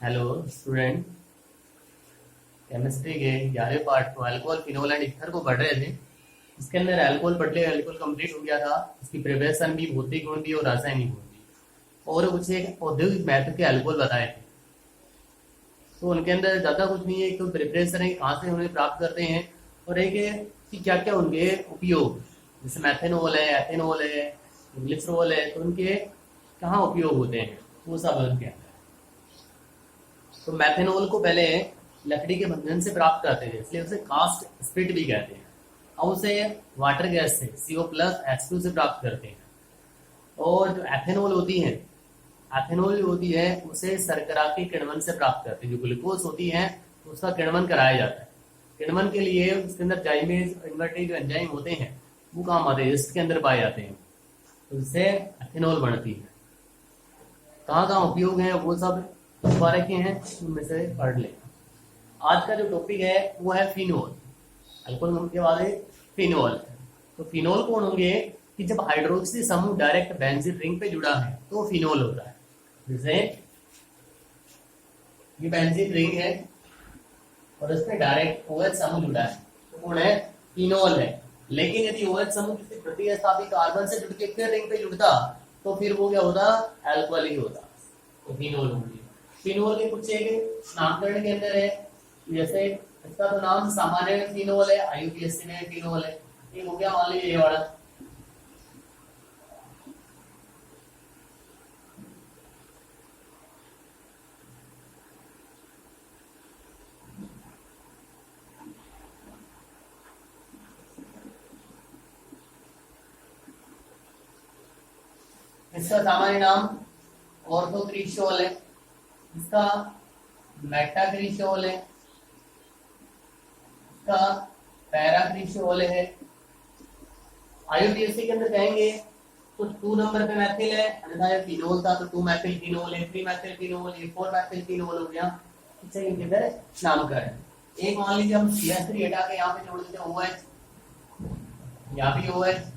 Hello student. Chemistry के 11वें part को alcohol phenol and ether को पढ़ रहे थे। इसके अंदर अल्कोहल अल्कोहल कंप्लीट हो गया था। इसकी प्रिपरेशन भी भौतिक गुण भी और रासायनिक गुण भी और कुछ एक औद्योगिक महत्व के अल्कोहल बताए थे। तो उनके अंदर ज्यादा कुछ नहीं है, एक तो प्रिपरेशन है कहाँ से उन्हें प्राप्त करते हैं और एक है कि क्या क्या उनके उपयोग, जैसे मैथेनॉल है, एथेनॉल है, ग्लिसरॉल है, तो उनके कहाँ उपयोग होते हैं वो सब उनके अंदर। तो मैथेनॉल को पहले लकड़ी के बंधन से प्राप्त करते थे, इसलिए उसे कास्ट स्पिरिट भी कहते हैं। और उसे वाटर गैस से CO+H2 से प्राप्त करते हैं। और जो एथेनॉल होती है, एथेनॉल जो होती है उसे शर्करा के किण्वन से प्राप्त करते हैं। जो ग्लूकोज होती है तो उसका किण्वन कराया जाता है। किण्वन के लिए उसके अंदर जाइमेज इन्वर्टेज जो एंजाइम होते हैं वो काम आते हैं, इसके अंदर पाए जाते हैं, तो इससे एथेनॉल बनती है। कहाँ कहाँ उपयोग है वो सब बारे के हैं, उनमें से पढ़ लें। आज का जो टॉपिक है वो है फिनोल। अल्कोहल के बाद फिनोल। तो फिनोल कौन होंगे कि जब हाइड्रोक्सी समूह डायरेक्ट बेंजीन रिंग पे जुड़ा है तो फिनोल होता है। जैसे ये बेंजीन रिंग है और इसमें डायरेक्ट OH समूह जुड़ा है तो कौन है, फिनोल है। लेकिन यदि OH समूह किसी प्रतिस्थापी कार्बन से जुड़ के फिर रिंग पे जुड़ता तो फिर वो क्या होता, अल्कोहल ही होता, तो फिनोल होंगे। फिनोल के कुछ एक नामकरण के अंदर है, जैसे इसका तो नाम सामान्य फिनोल है, IUPAC में फिनोल है। ये हो गया, मान लीजिए ये वाला। इसका सामान्य नाम ऑर्थोक्रिस्टोल है, इसका मेटाक्रिस्टोल है, इसका पैराक्रिस्टोल है। IUPAC के अंदर कहेंगे तो 2 नंबर पे मैथिल है, अन्यथा ये फिनोल था तो 2 मैथिल फिनोल है, 3 मैथिल फिनोल है, 4 मैथिल फिनोल हो गया। इससे इनके अंदर नामकरण। एक मान लीजिए हम CH3 हटा के यहाँ पे जोड़ देते हैं OH, यहाँ भी OH,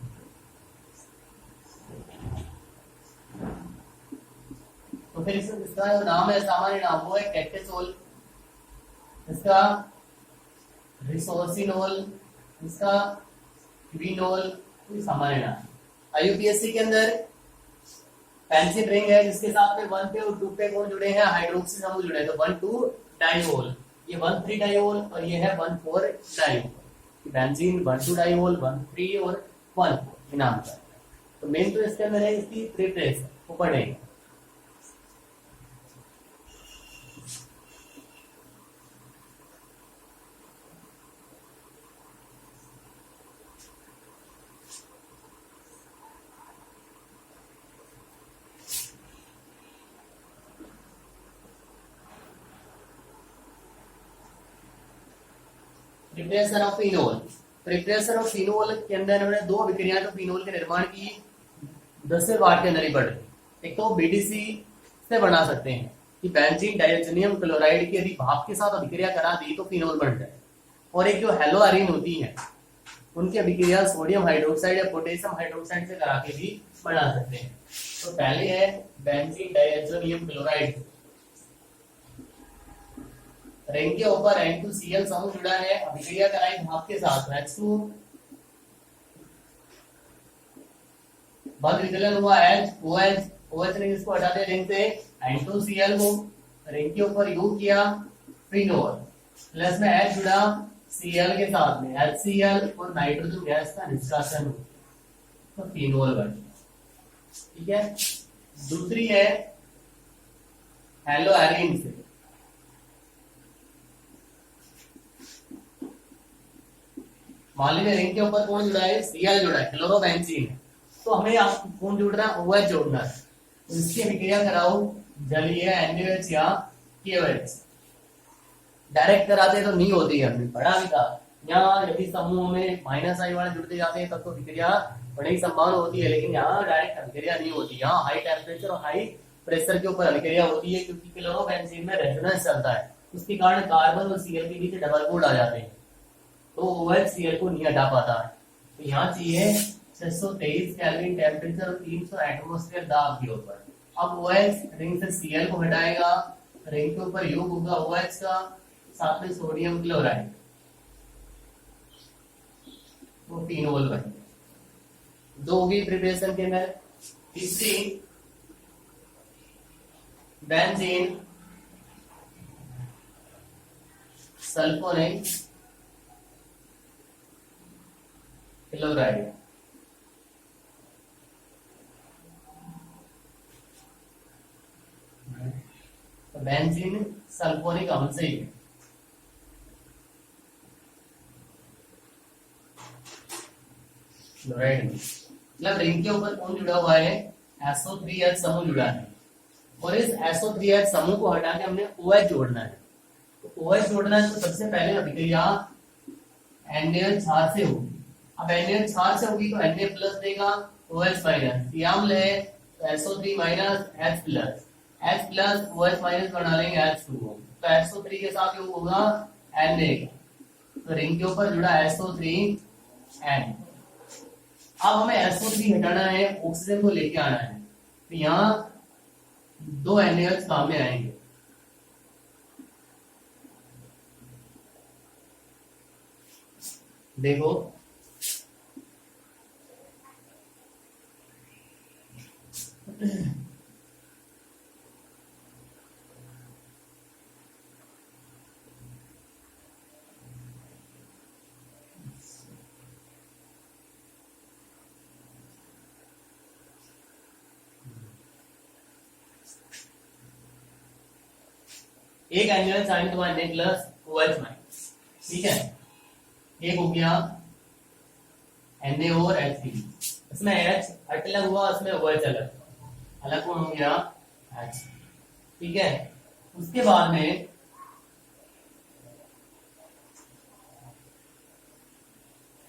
तो फिर इसका जो नाम है सामान्य नाम वो है कैटेसोल, इसका रिसोर्सिनोल, इसका विनोल, सामान्य नाम। IUPAC के अंदर पेंसिल रिंग है जिसके साथ में 1 पे और 2 पे कौन जुड़े हैं, हाइड्रोक्सी समूह जुड़े हैं, तो 1,2 डाइहोल, ये 1,3 डाइहोल और ये है 1,4 डाइहोल। बेंजीन 1,2 डाइहोल, 1,3 और 1,4 नाम का। तो मेन तो इसके अंदर है इसकी प्रिपरेशन वो पढ़ेंगे। Preparation of phenol. Preparation of phenol के अंदर इन्होंने 2 अभिक्रियाएं तो फिनोल के निर्माण की 10वें पार्ट के अंदर ही पढ़ ली। एक तो BDC से बना सकते हैं कि बेंजीन डाइज़ोनियम क्लोराइड की यदि भाप के साथ अभिक्रिया करा दी तो फिनोल बन जाए। और एक जो हेलोअरीन होती है उनकी अभिक्रिया सोडियम हाइड्रोक्साइड या पोटेशियम हाइड्रोक्साइड से करा के भी बना सकते हैं। तो पहले है बेंजीन डाइज़ोनियम क्लोराइड, रिंग के ऊपर N2Cl समूह जुड़ा है, अभिक्रिया कराई भाप के साथ, H2 बाद विकलन हुआ OH ने इसको हटा दिया रिंग से, N2Cl को रिंग के ऊपर यू किया, फिनोल प्लस में H जुड़ा Cl के साथ में, HCl और नाइट्रोजन गैस का निष्कासन हो तो फिनोल बन गया। ठीक है। दूसरी है हेलोअरीन से, मान लीजिए रिंग के ऊपर कौन जुड़ा है, Cl जुड़ा है, क्लोरोबेंजीन है, तो हमें कौन जुड़ रहा है, OH जोड़ना है। तो इसकी अभिक्रिया कराओ जलीय NaOH या KOH। डायरेक्ट कराते तो नहीं होती है, हमने पढ़ा भी था। यहाँ यदि समूह में -I वाले जुड़ते जाते हैं तब तो अभिक्रिया बड़ी संभावना होती है, लेकिन यहाँ डायरेक्ट अभिक्रिया नहीं होती। यहाँ हाई टेम्परेचर और हाई प्रेशर के ऊपर अभिक्रिया होती है, क्योंकि क्लोरोबेंजीन में रेजोनेंस चलता है, उसके कारण कार्बन और Cl के बीच डबल बॉन्ड आ जाते हैं, तो OH Cl को नहीं हटा पाता है। तो यहाँ चाहिए 623 केल्विन टेम्परेचर और 300 एटमॉस्फेयर दाब के ऊपर। अब OH रिंग से Cl को हटाएगा रिंग के ऊपर योग होगा OH का, साथ में सोडियम क्लोराइड, वो फिनोल बने। दो होगी प्रिपरेशन के अंदर। तीसरी benzene sulphonic chloride. Benzene sulphonic अम्ल से ही क्लोराइड। मतलब रिंग के ऊपर कौन जुड़ा हुआ है? SO3H समूह जुड़ा है, और इस SO3H समूह को हटा के हमने OH जोड़ना है। तो OH जोड़ना है तो सबसे पहले अभिक्रिया NaOH क्षार से होगी। अब NaOH क्षार से होगी तो Na प्लस देगा, OH माइनस, ये अम्ल है तो SO3 minus H plus, H plus OH minus बना लेंगे H2O, तो SO3 के साथ योग होगा Na का, तो रिंग के ऊपर जुड़ा SO3N। अब हमें SO3 हटाना है, ऑक्सीजन को लेके आना है, तो यहाँ दो NaOH काम में आएंगे। देखो एक NaOH साइन तो Na प्लस OH माइनस, ठीक है। एक हो गया Na और H3, इसमें H अलग हुआ, इसमें OH अलग, अलग कौन हो गया? H, ठीक है। उसके बाद में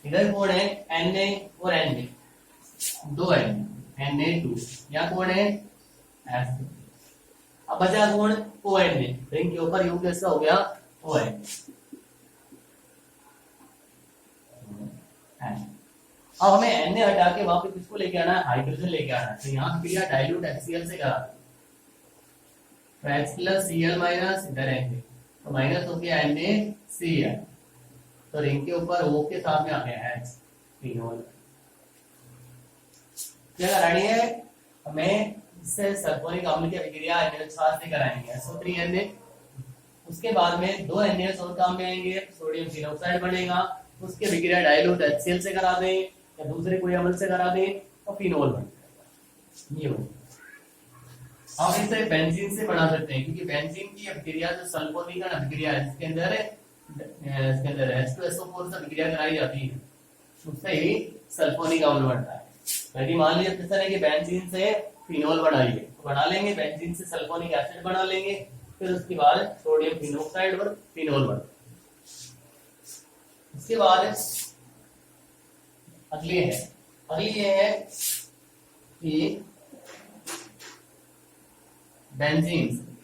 इधर कौन है? Na और Na, दो है, Na2, यहाँ कौन है? H। अब बचा कौन? ONA, रिंग के ऊपर योग कैसा हो गया? OH। अब हमें Na हटा के वापस किसको लेके आना है? हाइड्रोजन लेके आना है, तो यहाँ क्रिया डाइल्यूट HCl से करा, तो H प्लस Cl माइनस, इधर Na, तो माइनस हो गया NaCl, तो रिंग के ऊपर O के साथ में आ गया H, फिनोल। क्या करानी है हमें? इससे सल्फोनिक अम्ल की अभिक्रिया NaOH से कराएंगे, SO3Na। उसके बाद में दो NaOH और काम में आएंगे, सोडियम फिनोक्साइड बनेगा, उसकी अभिक्रिया डाइल्यूट HCl से करा दें या दूसरे कोई अम्ल से करा दें तो फिनोल बन जाएगा। ये हो, हम इसे बेंजीन से बना सकते हैं, क्योंकि बेंजीन की अभिक्रिया जो सल्फोनिक अभिक्रिया है इसके अंदर H2SO4 से अभिक्रिया कराई जाती है, उससे ही सल्फोनिक अम्ल बनता है। यदि मान लीजिए किस तरह के बेंजीन से फिनोल बनाइए तो बना लेंगे, बेंजीन से सल्फोनिक एसिड बना लेंगे, फिर उसके बाद सोडियम फिनोक्साइड और फिनोल बना। उसके बाद अगली ये है कि बेंजीन,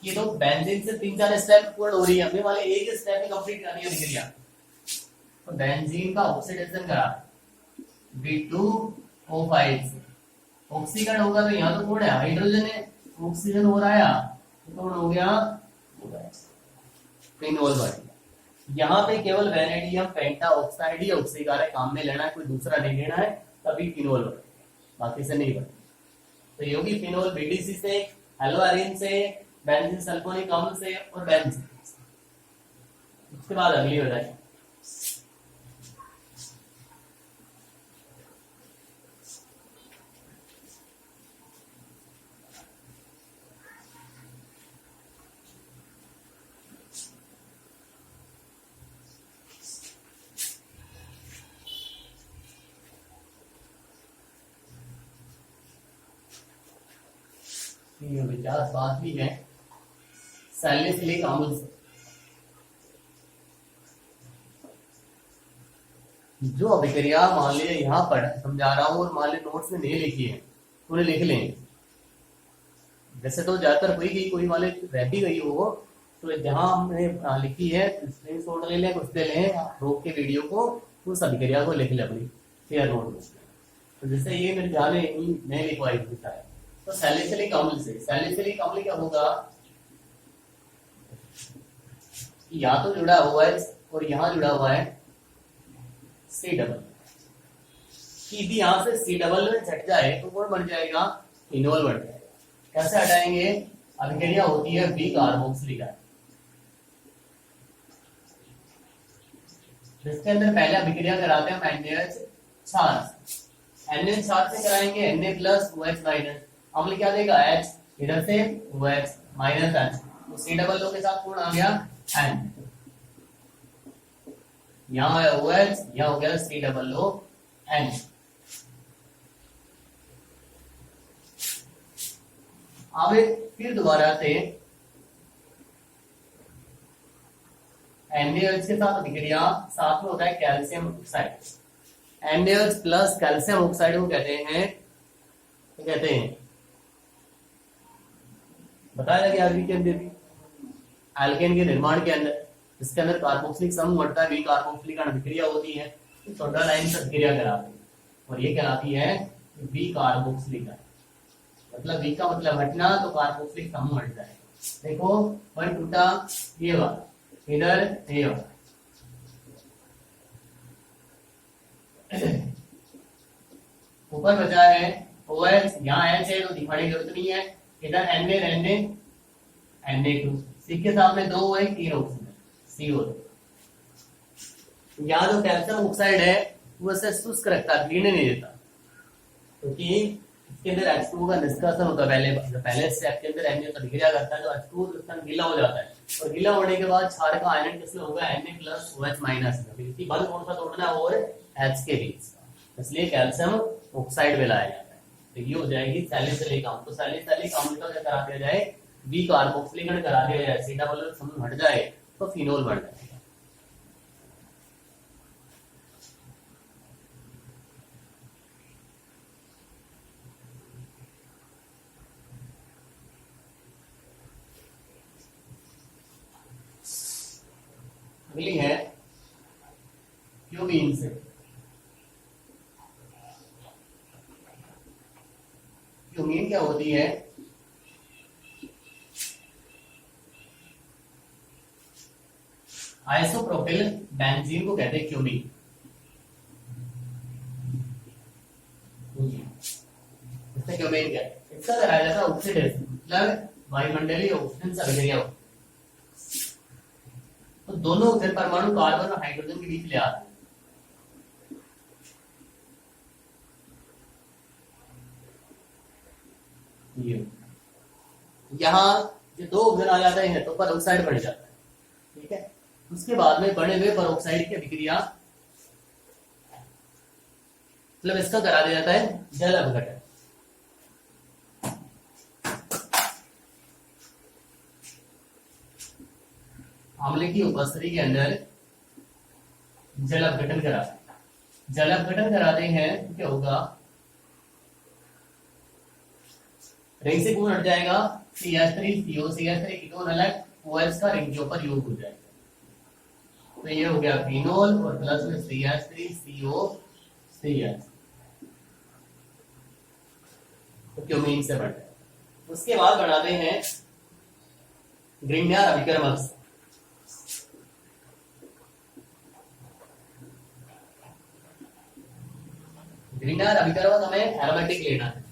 ये तो बेंजीन से 3-4 स्टेप पूर्ण हो रही है, हमें वाले एक स्टेप में कंप्लीट करनी है अभिक्रिया। तो बेंजीन का ऑक्सीडेशन करा B2O5, ऑक्सीकरण होगा तो यहाँ तो कौन है? हाइड्रोजन है, ऑक्सीजन हो रहा है, तो कौन हो गया? फिनोल बन गया। यहाँ पे केवल वेनेडियम पेंटा ऑक्साइड ही ऑक्सीकारक काम में लेना है, कोई दूसरा नहीं लेना है, तभी फिनोल बने, बाकी से नहीं बने। तो ये होगी फिनोल BDC से, हेलोअरीन से, बेंजीन सल्फोनिक अम्ल से और बेंजीन। उसके बाद अगली हो जाएगी विचार बात भी है सैलिसिलिक अम्ल से। जो अभिक्रिया मान लीजिए यहाँ पर समझा रहा हूँ और मान लीजिए नोट्स में नहीं लिखी है तो उन्हें लिख लें, वैसे तो ज्यादातर हुई गई, कोई वाले रह भी गई हो, तो जहां हमने लिखी है स्क्रीनशॉट ले लें, कुछ दे लें, रोक के वीडियो को, उस अभिक्रिया को लिख ले अपनी शेयर नोट में। तो जैसे ये मेरे ध्यान में नहीं लिखवाई थी शायद, तो सैलिसिलिक अम्ल से, सैलिसिलिक अम्ल क्या होगा, यहाँ तो जुड़ा हुआ है और यहाँ जुड़ा हुआ है सी डबल, यदि यहाँ से सी डबल में हट जाए तो कौन बन जाएगा, फिनोल बन जाएगा। कैसे हटाएंगे, अभिक्रिया होती है बी कार्बोक्सिलिक एसिड, जिसके अंदर पहले अभिक्रिया कराते हैं हम NaH4, NaH4 से कराएंगे Na प्लस OH माइनस, अम्ल क्या देगा H, इधर से OH माइनस H, तो सी डबल लो के साथ कौन आ गया N, यहाँ है OH, यहाँ हो गया सी डबल लो N। अब फिर दोबारा से NaOH के साथ अभिक्रिया, साथ में होता है calcium oxide, NaOH plus calcium oxide को कहते हैं बताया गया अभी के अंदर भी, एल्केन के निर्माण के अंदर, इसके अंदर कार्बोक्सिलिक समूह बढ़ता है, बी कार्बोक्सिलिक अभिक्रिया होती है, सोडा लाइन से अभिक्रिया कराती है और ये कहलाती है बी कार्बोक्सिलिक, मतलब बी का मतलब हटना, तो कार्बोक्सिलिक समूह हट जाए। देखो वन टूटा, ये वाला इधर, ये वाला ऊपर बचा है OH, यहाँ H है तो दिखाने की जरूरत नहीं है, इधर Na रहने Na2, सी के सामने दो हुए, तीन ऑक्सीजन CO2, यहाँ जो कैल्शियम ऑक्साइड है वो ऐसे शुष्क रखता है, पीने नहीं देता, क्योंकि इसके अंदर H2 का निष्कासन होता है, पहले स्टेप के अंदर Na अभिक्रिया करता है तो H2 गीला हो जाता है, और गीला होने के बाद क्षार का आयन किसमें होगा, Na प्लस OH माइनस, बल कौन सा तोड़ना है और H के बीच, इसलिए कैल्शियम ऑक्साइड में लाया जाता है, तो ये हो जाएगी सैलिसिलिक अम्ल। तो सैलिसिलिक अम्ल का क्या करा दिया जाए, बी कार्बोक्सिलिक करा दिया जाए, सी डबल समूह हट जाए तो फिनोल बन जाएगा। अगली है क्यूमीन से, क्यूमीन क्या होती है, आइसोप्रोपिल बेंजीन को कहते हैं क्यूमीन, इससे क्यूमीन क्या है, इसका कराया जाता है ऑक्सीडेशन, मतलब वायुमंडलीय ऑक्सीजन से अभिक्रिया होती है, तो दोनों ऑक्सीजन परमाणु कार्बन और हाइड्रोजन के बीच ले आते हैं, यहाँ जो दो ऑक्सीजन आ जाते हैं तो पेरोक्साइड बढ़ जाता है, ठीक है, उसके बाद में बने हुए पेरोक्साइड की अभिक्रिया, मतलब इसका करा दिया जाता है जल अपघटन, अम्ल की उपस्थिति के अंदर जल अपघटन कराते हैं, जल अपघटन कराते हैं तो क्या होगा, रिंग से कौन हट जाएगा, CH3CO, CH3 कीटोन अलग, OH का रिंग के ऊपर योग हो जाएगा, तो ये हो गया फिनोल और प्लस में CH3CO CH, तो क्यूमीन से बढ़ता है। उसके बाद बनाते हैं ग्रिग्नार्ड अभिकर्मक, ग्रिग्नार्ड अभिकर्मक हमें एरोमेटिक लेना है,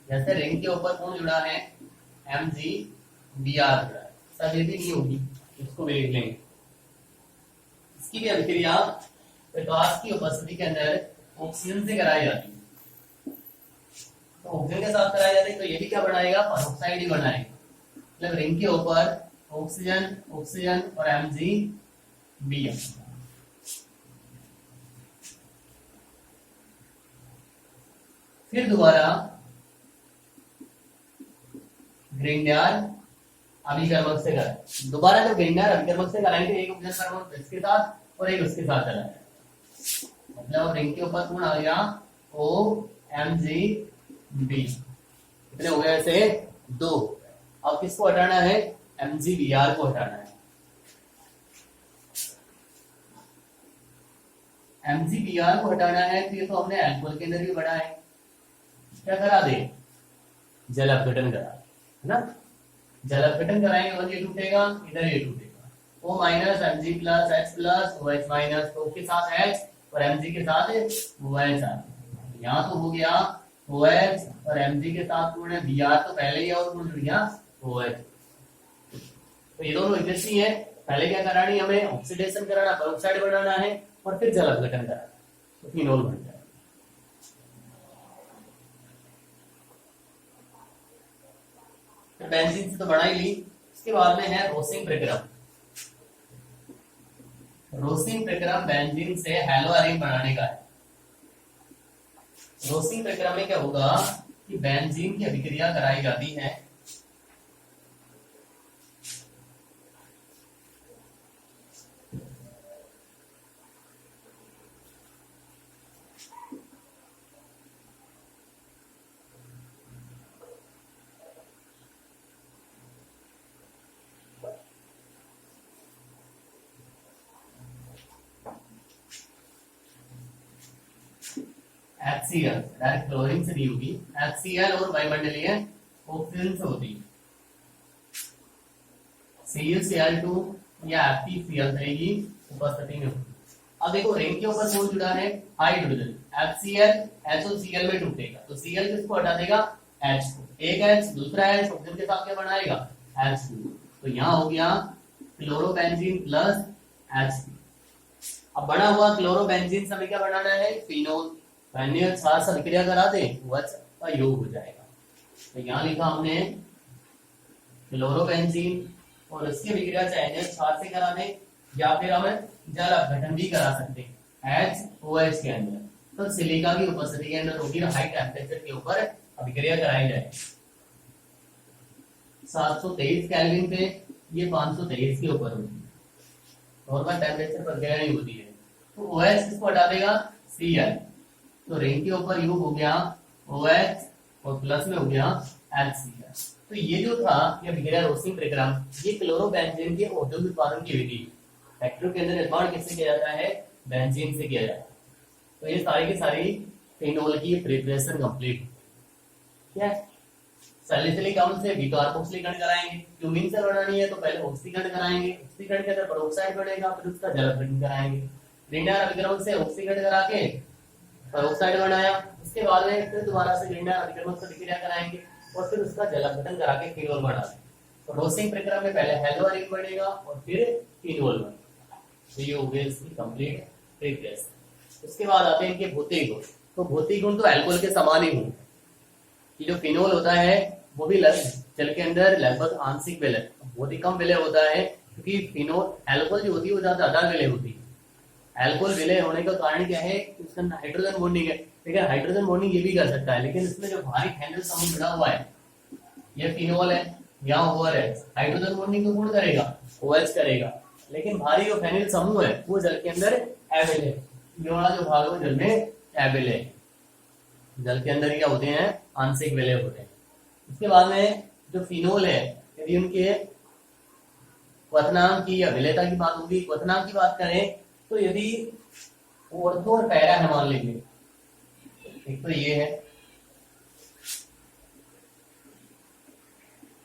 जैसे रिंग के ऊपर कौन जुड़ा है, MgBr जुड़ा है, सब ये भी नहीं होगी, इसको भी लिख लेंगे, इसकी भी अभिक्रिया प्रकाश की उपस्थिति के अंदर ऑक्सीजन से कराई जाती है, तो ऑक्सीजन के साथ कराई जाती है, तो ये भी क्या बनाएगा, पेरोक्साइड ही बनाएगा, मतलब रिंग के ऊपर ऑक्सीजन ऑक्सीजन और MgBr, फिर दोबारा ग्रिग्नार्ड अभिकर्मक से कराएं, दोबारा जब ग्रिग्नार्ड अभिकर्मक से कराएंगे, एक ऑक्सीजन परमाणु इसके साथ और एक उसके साथ चला है, मतलब रिंग के ऊपर कौन आ गया, OMgB, कितने हो गए ऐसे, दो, अब किसको हटाना है, MgBr को हटाना है, MgBr को हटाना है, तो ये तो हमने अल्कोहल के अंदर भी बढ़ा है, क्या करा दे, जल अपघटन करा, है ना। जल अपघटन कराएंगे और ये टूटेगा, इधर ये टूटेगा, O minus M G plus H plus O H minus, तो के साथ एच और एम जी के साथ ओ एच आ, यहाँ तो हो गया ओ एच और एम जी के साथ गुण है, बी आर तो पहले ही और गुण जुड़ गया ओ एच। तो ये दोनों एक ही है, पहले क्या करानी हमें, ऑक्सीडेशन कराना, पेरोक्साइड बनाना है और फिर जल अपघटन कराना, तो फिनोल बन जाएगा। बेंजीन से तो बना ही ली, इसके बाद में है रोसिंग प्रक्रम। रोसिंग प्रक्रम बेंजीन से हैलोअरीन बनाने का है। रोसिंग प्रक्रम में क्या होगा कि बेंजीन की अभिक्रिया कराई जाती है, HCl डायरेक्ट क्लोरीन से नहीं होगी, HCl और वायुमंडलीय ऑक्सीजन से होती है। CuCl2 या FeCl3 की उपस्थिति में होती है। अब देखो रिंग के ऊपर कौन जुड़ा है, हाइड्रोजन, HCl HOCl में टूटेगा तो Cl किसको हटा देगा, H को, एक H दूसरा H ऑक्सीजन के साथ क्या बनाएगा, H2, तो यहाँ हो गया क्लोरोबेंजीन प्लस H2। अब बना हुआ क्लोरोबेंजीन से हमें क्या बनाना है, फिनोल, साथ अभिक्रिया करा दे वह का योग हो जाएगा। तो यहाँ लिखा हमने क्लोरोबेंजीन और इसकी अभिक्रिया चाहे NH4 से करा दे या फिर हम जल अपघटन भी करा सकते हैं HOH के अंदर, तो सिलिका की उपस्थिति के अंदर होगी, हाई टेम्परेचर के ऊपर अभिक्रिया कराई जाए 723 केल्विन पे, ये 523 के ऊपर होगी, नॉर्मल टेम्परेचर पर गया नहीं होती है। तो OH किसको हटा देगा, Cl, तो रिंग के ऊपर यू हो गया OH और प्लस में हो गया HCl। तो ये जो था ये अभिक्रिया रोसिंग प्रक्रम, ये क्लोरोबेंजीन के औद्योगिक उत्पादन की विधि, फैक्ट्रियों के अंदर निर्माण किससे किया जाता है, बेंजीन से किया जाता है। तो ये सारी की सारी फिनोल की प्रिपरेशन कंप्लीट क्या है। सैलिसिलिक अम्ल से बीटारबोक्सिलीकरण कराएंगे, क्यूमीन से बनानी है तो पहले ऑक्सीकरण कराएंगे, ऑक्सीकरण के अंदर पेरोक्साइड बनेगा, फिर उसका जल अपघटन कराएंगे, ग्रिंडार अभिक्रमक से ऑक्सीकरण करा के पेरोक्साइड बनाया, उसके बाद में फिर दोबारा से ग्रिंडार अभिक्रमक से अभिक्रिया कराएंगे और फिर उसका जल अपघटन करा के फिनोल बना देंगे। तो रोसिंग प्रक्रिया में पहले हैलोअरीन बनेगा और फिर फिनोल बनेगा, तो ये हो गई इसकी कंप्लीट प्रिपरेशन। उसके बाद आते हैं इनके भौतिक गुण, तो भौतिक गुण तो अल्कोहल के समान ही होंगे, कि जो फिनोल होता है वो भी जल के अंदर लगभग आंशिक विलय, बहुत ही कम विलय होता है, क्योंकि फिनोल अल्कोहल जो होती है वो ज्यादा विलय होती है। अल्कोहल विलय होने का कारण क्या है, उसका हाइड्रोजन बॉन्डिंग है, लेकिन हाइड्रोजन बॉन्डिंग ये भी कर सकता है, लेकिन इसमें जो भारी फेनल समूह जुड़ा हुआ है, ये फिनोल है, यहाँ ओवर है, हाइड्रोजन बॉन्डिंग को कौन करेगा, OH करेगा, लेकिन भारी जो फेनिल समूह है वो जल के अंदर एबेल है, ये वाला जो भाग है जल में एबेल है, जल के अंदर क्या होते हैं, आंशिक विलय होते हैं। इसके बाद में जो फिनोल है, यदि उनके क्वथनांक की या विलयता की बात होगी, क्वथनांक की बात करें तो यदि ऑर्थो और पैरा है मान लीजिए, एक तो ये है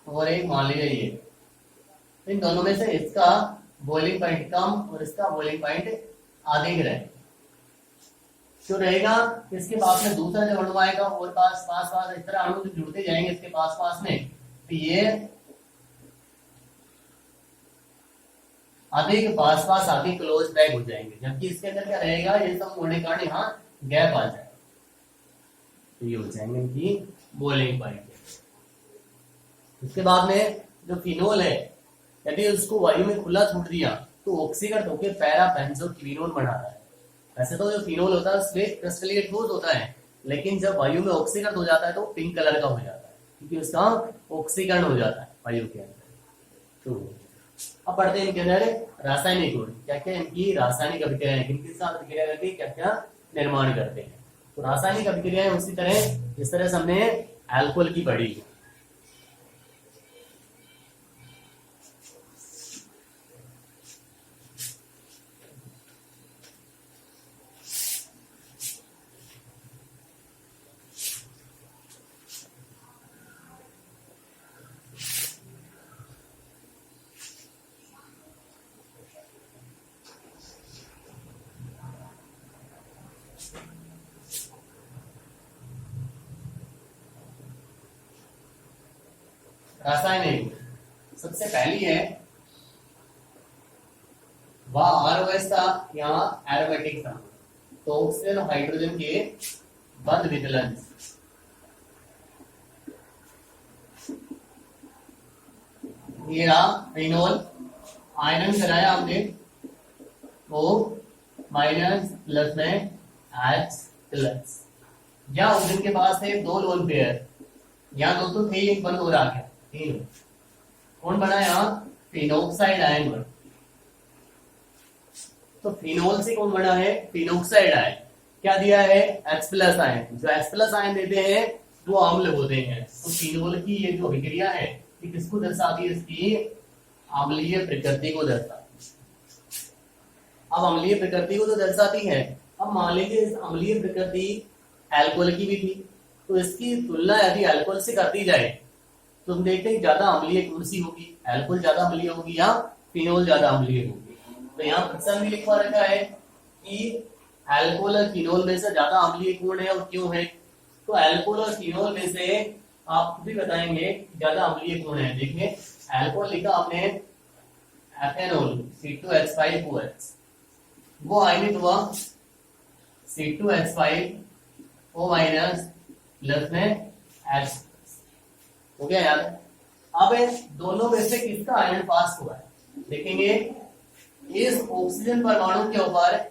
और एक मान लीजिए ये, इन दोनों में से इसका बॉइलिंग पॉइंट कम और इसका बॉइलिंग पॉइंट आधे ही रहेगा, जो रहेगा इसके पास में दूसरा जब अणु आएगा और पास पास पास इस तरह अणु जुड़ते जाएंगे इसके पास पास में, तो ये आधे के पास पास आधे क्लोज पैक हो जाएंगे, जबकि इसके अंदर क्या रहेगा, ये सब होने के कारण यहाँ गैप आ जाएगा, तो ये हो जाएंगे इनकी बॉइलिंग पॉइंट। इसके बाद में जो फिनोल है, यदि उसको वायु में खुला छोड़ दिया तो ऑक्सीकरण होकर पैरा बेंजोक्विनोन बनाता है। वैसे तो जो फिनोल होता है स्लेट क्रिस्टलीय ठोस होता है, लेकिन जब वायु में ऑक्सीकरण हो जाता है तो पिंक कलर का हो जाता है, क्योंकि उसका ऑक्सीकरण हो जाता है वायु के अंदर। तो अब पढ़ते हैं इनके अंदर रासायनिक गुण, क्या क्या इनकी रासायनिक अभिक्रियाएं, किनके साथ अभिक्रिया करके क्या क्या निर्माण करते हैं। तो रासायनिक अभिक्रियाएं उसी तरह जिस तरह से हमने अल्कोहल की पढ़ी। रासायनिक गुण। सबसे पहली है वह ROS था, यहाँ एरोमेटिक था, तो ऑक्सीजन और हाइड्रोजन के बंध विकलन। ये रहा फिनोल, आयरन कराया हमने, O माइनस प्लस में H प्लस। या ऑक्सीजन के पास है दो लोन पेयर, यहाँ दो तो थे, एक बंद हो रहा है, तीन। कौन बना यहाँ? फिनोक्साइड आयन बना। तो फिनोल से कौन बना है? Phenoxide ion. क्या दिया है? H plus ion. जो H प्लस आयन देते हैं वो अम्ल होते हैं। तो फिनोल की ये जो अभिक्रिया है ये किसको दर्शाती है? इसकी अम्लीय प्रकृति को दर्शाती है। अब अम्लीय प्रकृति को तो दर्शाती है। अब मान लीजिए इस अम्लीय प्रकृति अल्कोहल की भी थी, तो इसकी तुलना यदि अल्कोहल से कर दी जाए तो हम देखते हैं ज्यादा अम्लीय कौन सी होगी? अल्कोहल ज्यादा अम्लीय होगी या फिनोल ज्यादा अम्लीय होगी? तो यहाँ प्रश्न भी लिखवा रखा है कि अल्कोहल और फिनोल में से ज्यादा अम्लीय कौन है और क्यों है? तो अल्कोहल और फिनोल में से आप भी बताएंगे ज्यादा अम्लीय कौन है। देखिए अल्कोहल लिखा आपने एथेनॉल C2H5OH, वो आयनित हुआ C2H5O माइनस प्लस में H, हो गया यार। अब दोनों में से किसका आयन पास हुआ है? देखेंगे इस ऑक्सीजन परमाणु के ऊपर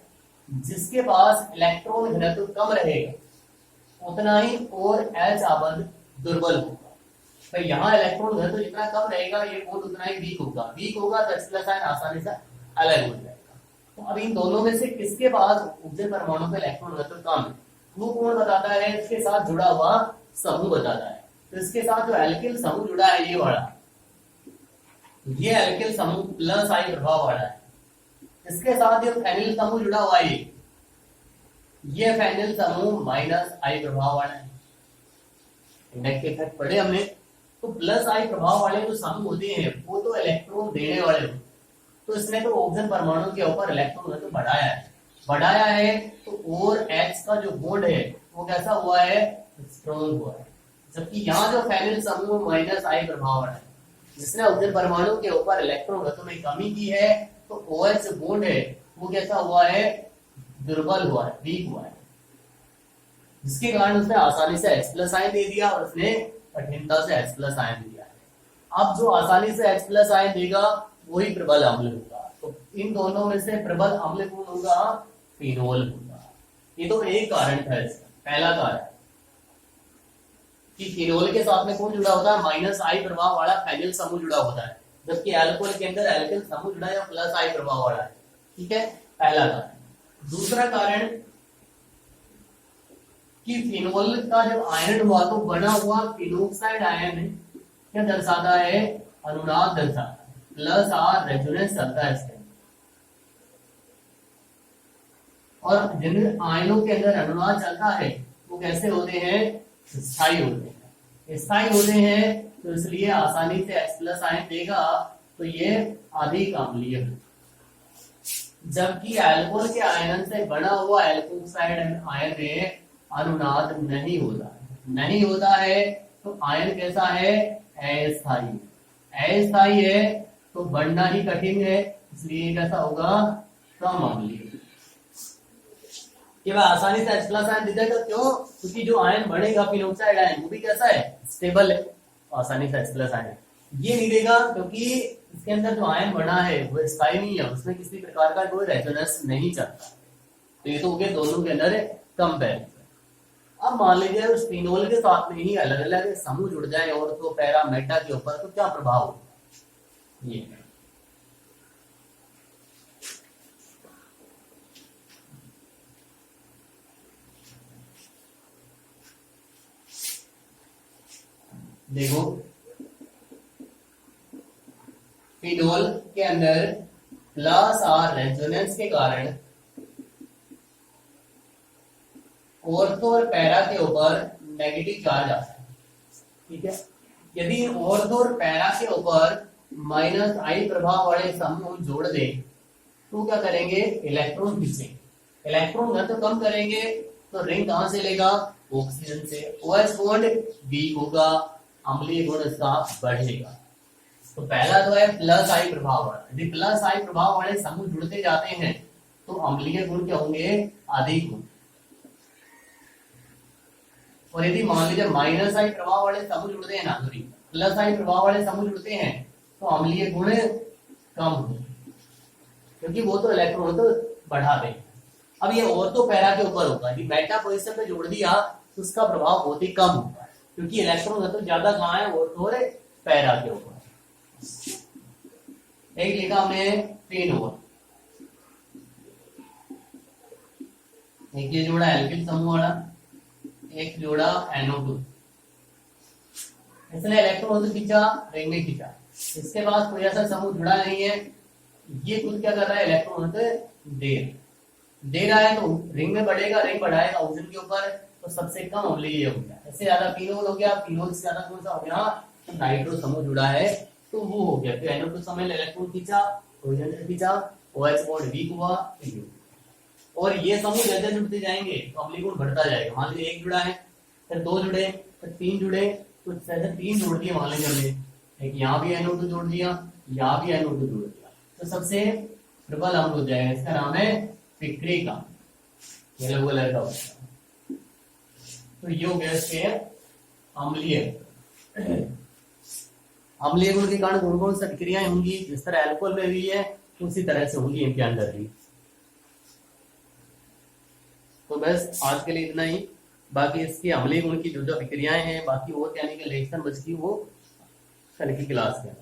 जिसके पास इलेक्ट्रॉन घनत्व कम रहेगा उतना ही और H आबंध दुर्बल होगा। तो यहाँ इलेक्ट्रॉन घनत्व जितना कम रहेगा ये बॉन्ड उतना ही वीक होगा। वीक होगा तो H प्लस आयन आसानी से अलग हो जाएगा। तो अब इन दोनों में से किसके पास ऑक्सीजन परमाणु का इलेक्ट्रॉन घनत्व कम है वो कौन बताता है? इसके साथ जुड़ा हुआ समूह बताता है। तो इसके साथ जो एल्किल समूह जुड़ा है ये वाला, ये एल्किल समूह प्लस आई प्रभाव वाला है। इसके साथ जो फेनिल समूह जुड़ा हुआ है ये फेनिल समूह माइनस आई प्रभाव वाला है। इंडेक्स इफेक्ट पढ़े हमने। तो प्लस आई प्रभाव वाले जो समूह होते हैं वो तो इलेक्ट्रॉन देने वाले होते हैं। तो इसने तो ऑक्सीजन परमाणु के ऊपर इलेक्ट्रॉन घनत्व बढ़ाया है तो और H का जो बॉन्ड है वो कैसा हुआ है? स्ट्रॉन्ग हुआ है। जबकि यहाँ जो फेनिल समूह माइनस आई प्रभाव वाला है जिसने ऑक्सीजन परमाणु के ऊपर इलेक्ट्रॉन घनत्व में कमी की है तो OH बॉन्ड है वो कैसा हुआ है? दुर्बल हुआ है, वीक हुआ है, जिसके कारण उसने आसानी से H प्लस आयन दे दिया और उसने कठिनता से H प्लस आयन दिया है। अब जो आसानी से H प्लस आयन देगा वही प्रबल अम्ल होगा। तो इन दोनों में से प्रबल अम्ल कौन होगा? फिनोल होगा। ये तो एक कारण था इसका, पहला कारण कि फिनोल के साथ में कौन जुड़ा होता है? माइनस आई प्रभाव वाला फेनिल समूह जुड़ा होता है, जबकि अल्कोहल के अंदर एल्किल समूह जुड़ा है प्लस आई प्रभाव वाला है। ठीक है, पहला कारण। दूसरा कारण कि फिनोल का जब आयन हुआ तो बना हुआ फिनोक्साइड आयन क्या दर्शाता है? अनुनाद दर्शाता है। प्लस आर रेजोनेंस चलता है इसके अंदर। और जिन आयनों के अंदर अनुनाद चलता है वो कैसे होते हैं? स्थायी होते हैं। स्थायी होते हैं तो इसलिए आसानी से H प्लस आयन देगा तो ये अधिक अम्लीय है। जबकि अल्कोहल के आयन से बना हुआ एल्कोक्साइड आयन में अनुनाद नहीं होता है तो आयन कैसा है? अस्थायी। अस्थायी है तो बढ़ना ही कठिन है, इसलिए कैसा होगा? कम अम्लीय। कि वह आसानी से H प्लस आयन दे देगा। क्यों? क्योंकि जो आयन बढ़ेगा फिनोक्साइड आयन वो भी कैसा है? स्टेबल है, आसानी से H प्लस आयन ये नहीं देगा क्योंकि इसके अंदर जो आयन बना है वो स्थायी नहीं है, उसमें किसी प्रकार का कोई रेजोनेंस नहीं चलता। तो ये तो हो गया दोनों के अंदर कंपेरिजन। अब मान लीजिए उस फिनोल के साथ में ही अलग अलग समूह जुड़ जाए और तो पैरा मेटा के ऊपर तो क्या प्रभाव होगा? ये देखो फिनोल के अंदर प्लस आर रेजोनेंस के कारण ऑर्थो और पैरा के ऊपर नेगेटिव चार्ज आता है। ठीक है, यदि ऑर्थो और पैरा के ऊपर माइनस आई प्रभाव वाले समूह जोड़ दें तो क्या करेंगे? इलेक्ट्रॉन खींचेंगे। इलेक्ट्रॉन घनत्व कम करेंगे तो रिंग कहां से लेगा? ऑक्सीजन से। OH बॉन्ड वीक होगा, अम्लीय गुण इसका बढ़ेगा। तो पहला तो है प्लस आई प्रभाव वाला, यदि प्लस आई प्रभाव वाले समूह जुड़ते जाते हैं तो अम्लीय गुण क्या होंगे, अधिक होंगे। और यदि मान लीजिए माइनस आई प्रभाव वाले समूह जुड़ते हैं ना, सॉरी प्लस आई प्रभाव वाले समूह जुड़ते हैं तो अम्लीय गुण कम होंगे, क्योंकि वो तो इलेक्ट्रॉन तो बढ़ा देंगे। अब ये ऑर्थो पैरा के ऊपर होगा, यदि बेटा पोजीशन पे जोड़ दिया तो उसका प्रभाव बहुत ही कम होगा है, क्योंकि इलेक्ट्रॉन तो ज्यादा कहाँ है, ऑर्थो और पैरा के ऊपर। एक लिखा हमने 3 और एक ये जोड़ा एल्किल समूह वाला, एक जोड़ा NO2, इसने इलेक्ट्रॉन खींचा, रिंग में खींचा, इसके पास कोई ऐसा समूह जुड़ा नहीं है, ये खुद क्या कर रहा है, इलेक्ट्रॉन दे रहा है, तो रिंग में बढ़ेगा, रिंग बढ़ाएगा ऑक्सीजन के ऊपर, तो सबसे कम अम्लीय हो गया। इससे ज्यादा फिनोल हो गया, फिनोल से ज्यादा कौन सा हो गया, नाइट्रो समूह जुड़ा है तो वो हो गया। तो NO2 समय इलेक्ट्रॉन खींचा, ऑक्सीजन खींचा, OH बॉन्ड वीक हुआ, और ये समूह जैसे जुड़ते जाएंगे तो अम्लीय गुण बढ़ता जाएगा। मान लीजिए 1 जुड़ा है, फिर 2 जुड़े, फिर 3 जुड़े, तो जैसे 3 जोड़ दिए मान लीजिए हमने, एक यहाँ भी NO2 जोड़ दिया, यहाँ भी NO2 जोड़ दिया, तो सबसे प्रबल अम्ल हो जाएगा, इसका नाम है पिक्रिका, येलो कलर का होता है। तो ये हो गया इसके अम्लीय गुण के कारण कौन कौन सी क्रियाएं होंगी, जिस तरह अल्कोहल में भी है उसी तरह से होंगी इनके अंदर भी। तो बस आज के लिए इतना ही, बाकी इसके अम्लीय गुण की जो जो विक्रियाएं हैं, बाकी और यानी कि लेक्चर बचती वो कल की क्लास में।